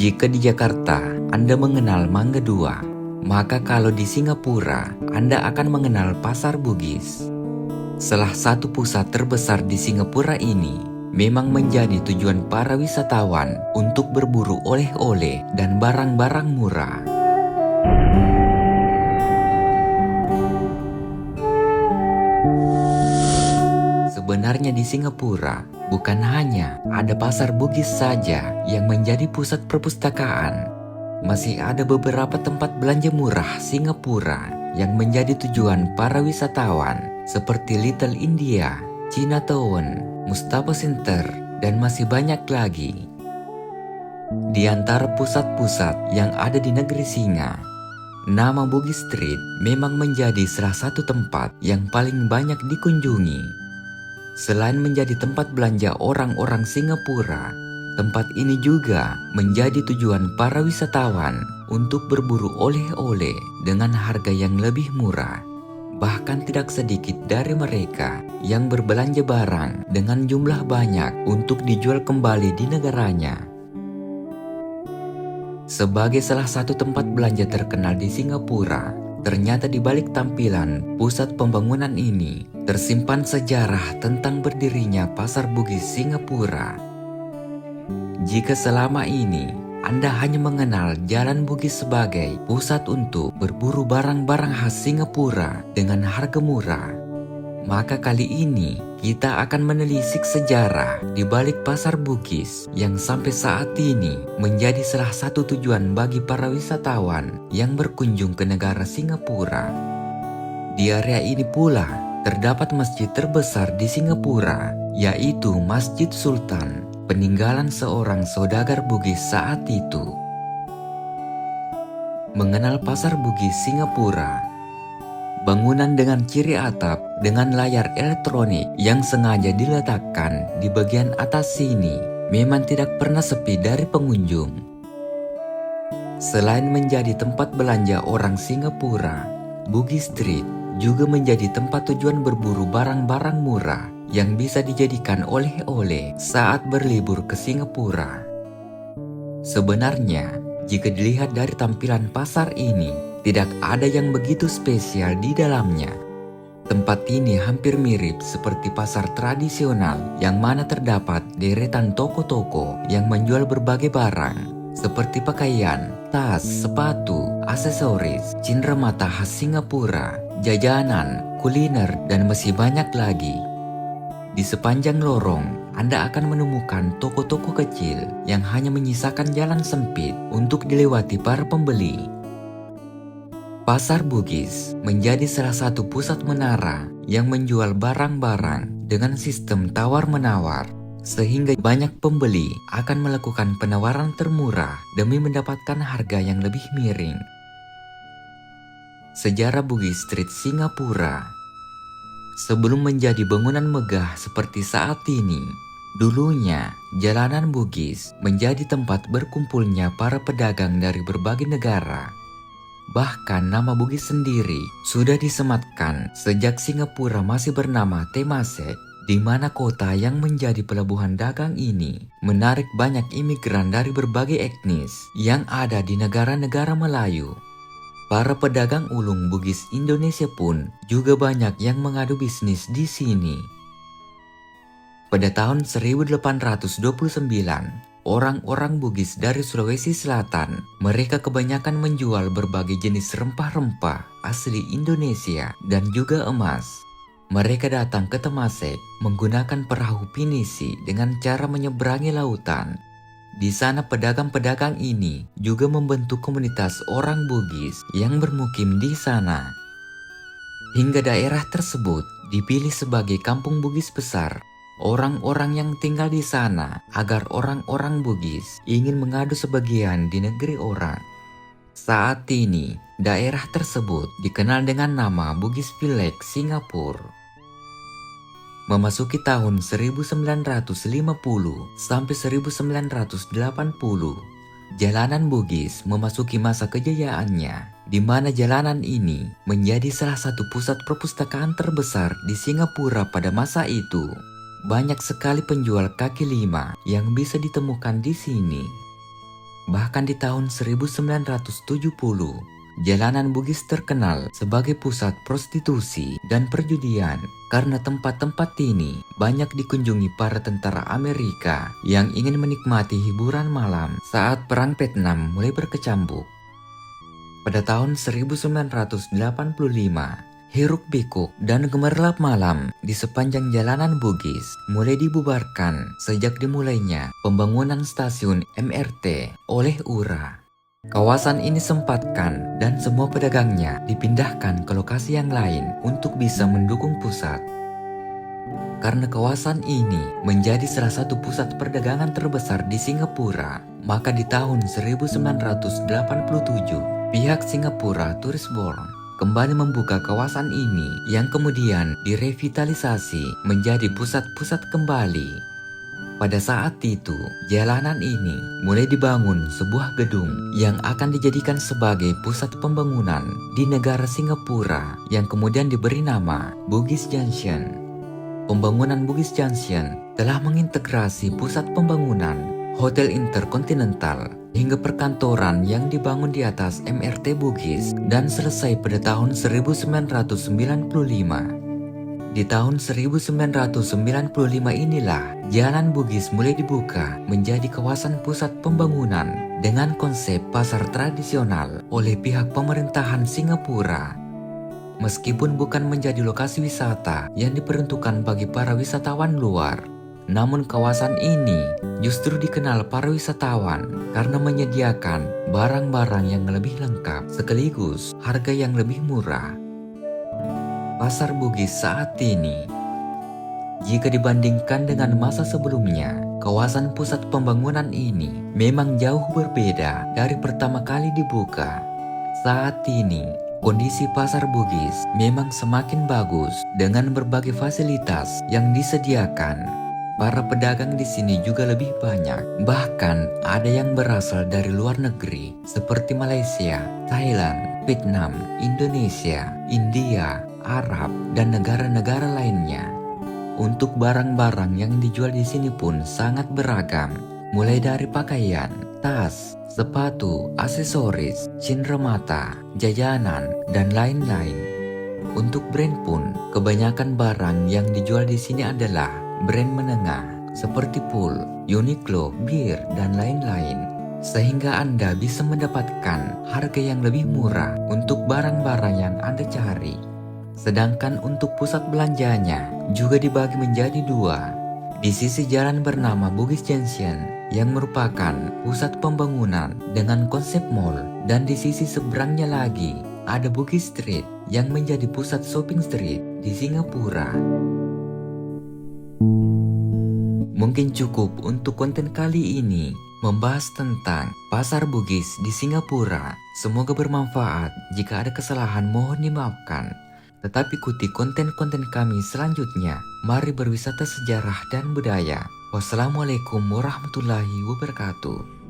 Jika di Jakarta Anda mengenal Mangga Dua, maka kalau di Singapura Anda akan mengenal Pasar Bugis. Salah satu pusat terbesar di Singapura ini memang menjadi tujuan para wisatawan untuk berburu oleh-oleh dan barang-barang murah. Sebenarnya di Singapura bukan hanya ada Pasar Bugis saja yang menjadi pusat perpustakaan. Masih ada beberapa tempat belanja murah Singapura yang menjadi tujuan para wisatawan seperti Little India, Chinatown, Mustafa Center, dan masih banyak lagi. Di antara pusat-pusat yang ada di negeri Singa, nama Bugis Street memang menjadi salah satu tempat yang paling banyak dikunjungi. Selain menjadi tempat belanja orang-orang Singapura, tempat ini juga menjadi tujuan para wisatawan untuk berburu oleh-oleh dengan harga yang lebih murah. Bahkan tidak sedikit dari mereka yang berbelanja barang dengan jumlah banyak untuk dijual kembali di negaranya. Sebagai salah satu tempat belanja terkenal di Singapura, ternyata di balik tampilan pusat pembangunan ini tersimpan sejarah tentang berdirinya Pasar Bugis Singapura. Jika selama ini Anda hanya mengenal Jalan Bugis sebagai pusat untuk berburu barang-barang khas Singapura dengan harga murah, maka kali ini kita akan menelisik sejarah di balik Pasar Bugis yang sampai saat ini menjadi salah satu tujuan bagi para wisatawan yang berkunjung ke negara Singapura. Di area ini pula terdapat masjid terbesar di Singapura, yaitu Masjid Sultan, peninggalan seorang saudagar Bugis saat itu. Mengenal Pasar Bugis Singapura, bangunan dengan ciri atap dengan layar elektronik yang sengaja diletakkan di bagian atas sini memang tidak pernah sepi dari pengunjung. Selain menjadi tempat belanja orang Singapura, Bugis Street juga menjadi tempat tujuan berburu barang-barang murah yang bisa dijadikan oleh-oleh saat berlibur ke Singapura. Sebenarnya, jika dilihat dari tampilan pasar ini, tidak ada yang begitu spesial di dalamnya. Tempat ini hampir mirip seperti pasar tradisional yang mana terdapat deretan toko-toko yang menjual berbagai barang seperti pakaian, tas, sepatu, aksesoris, cenderamata khas Singapura, jajanan, kuliner, dan masih banyak lagi. Di sepanjang lorong, Anda akan menemukan toko-toko kecil yang hanya menyisakan jalan sempit untuk dilewati para pembeli. Pasar Bugis menjadi salah satu pusat menara yang menjual barang-barang dengan sistem tawar-menawar, sehingga banyak pembeli akan melakukan penawaran termurah demi mendapatkan harga yang lebih miring. Sejarah Bugis Street Singapura. Sebelum menjadi bangunan megah seperti saat ini, dulunya jalanan Bugis menjadi tempat berkumpulnya para pedagang dari berbagai negara. Bahkan nama Bugis sendiri sudah disematkan sejak Singapura masih bernama Temasek, di mana kota yang menjadi pelabuhan dagang ini menarik banyak imigran dari berbagai etnis yang ada di negara-negara Melayu. Para pedagang ulung Bugis Indonesia pun juga banyak yang mengadu bisnis di sini. Pada tahun 1829, orang-orang Bugis dari Sulawesi Selatan, mereka kebanyakan menjual berbagai jenis rempah-rempah asli Indonesia dan juga emas. Mereka datang ke Temasek menggunakan perahu pinisi dengan cara menyeberangi lautan. Di sana pedagang-pedagang ini juga membentuk komunitas orang Bugis yang bermukim di sana. Hingga daerah tersebut dipilih sebagai kampung Bugis besar. Orang-orang yang tinggal di sana agar orang-orang Bugis ingin mengadu sebagian di negeri orang. Saat ini, daerah tersebut dikenal dengan nama Bugis Village Singapura. Memasuki tahun 1950 sampai 1980, jalanan Bugis memasuki masa kejayaannya, di mana jalanan ini menjadi salah satu pusat perpustakaan terbesar di Singapura pada masa itu. Banyak sekali penjual kaki lima yang bisa ditemukan di sini. Bahkan di tahun 1970, jalanan Bugis terkenal sebagai pusat prostitusi dan perjudian karena tempat-tempat ini banyak dikunjungi para tentara Amerika yang ingin menikmati hiburan malam saat Perang Vietnam mulai berkecamuk. Pada tahun 1985, hiruk pikuk dan gemerlap malam di sepanjang jalanan Bugis mulai dibubarkan sejak dimulainya pembangunan stasiun MRT oleh URA. Kawasan ini sempatkan dan semua pedagangnya dipindahkan ke lokasi yang lain untuk bisa mendukung pusat. Karena kawasan ini menjadi salah satu pusat perdagangan terbesar di Singapura, maka di tahun 1987, pihak Singapura Tourist Board kembali membuka kawasan ini yang kemudian direvitalisasi menjadi pusat-pusat kembali. Pada saat itu, jalanan ini mulai dibangun sebuah gedung yang akan dijadikan sebagai pusat pembangunan di negara Singapura yang kemudian diberi nama Bugis Junction. Pembangunan Bugis Junction telah mengintegrasi pusat pembangunan, hotel interkontinental, hingga perkantoran yang dibangun di atas MRT Bugis dan selesai pada tahun 1995. Di tahun 1995 inilah Jalan Bugis mulai dibuka menjadi kawasan pusat pembangunan dengan konsep pasar tradisional oleh pihak pemerintahan Singapura. Meskipun bukan menjadi lokasi wisata yang diperuntukkan bagi para wisatawan luar, namun kawasan ini justru dikenal para wisatawan karena menyediakan barang-barang yang lebih lengkap sekaligus harga yang lebih murah. Pasar Bugis saat ini, jika dibandingkan dengan masa sebelumnya, kawasan pusat pembangunan ini memang jauh berbeda dari pertama kali dibuka. Saat ini, kondisi pasar Bugis memang semakin bagus dengan berbagai fasilitas yang disediakan. Para pedagang di sini juga lebih banyak, bahkan ada yang berasal dari luar negeri seperti Malaysia, Thailand, Vietnam, Indonesia, India, Arab, dan negara-negara lainnya. Untuk barang-barang yang dijual di sini pun sangat beragam, mulai dari pakaian, tas, sepatu, aksesoris, cenderamata, jajanan, dan lain-lain. Untuk brand pun, kebanyakan barang yang dijual di sini adalah brand menengah seperti Pool, Uniqlo, Beer, dan lain-lain. Sehingga Anda bisa mendapatkan harga yang lebih murah untuk barang-barang yang Anda cari. Sedangkan untuk pusat belanjanya juga dibagi menjadi dua. Di sisi jalan bernama Bugis Junction yang merupakan pusat pembangunan dengan konsep mall, dan di sisi seberangnya lagi ada Bugis Street yang menjadi pusat shopping street di Singapura. Mungkin cukup untuk konten kali ini membahas tentang Pasar Bugis di Singapura. Semoga bermanfaat. Jika ada kesalahan mohon dimaafkan. Tetap ikuti konten-konten kami selanjutnya. Mari berwisata sejarah dan budaya. Wassalamualaikum warahmatullahi wabarakatuh.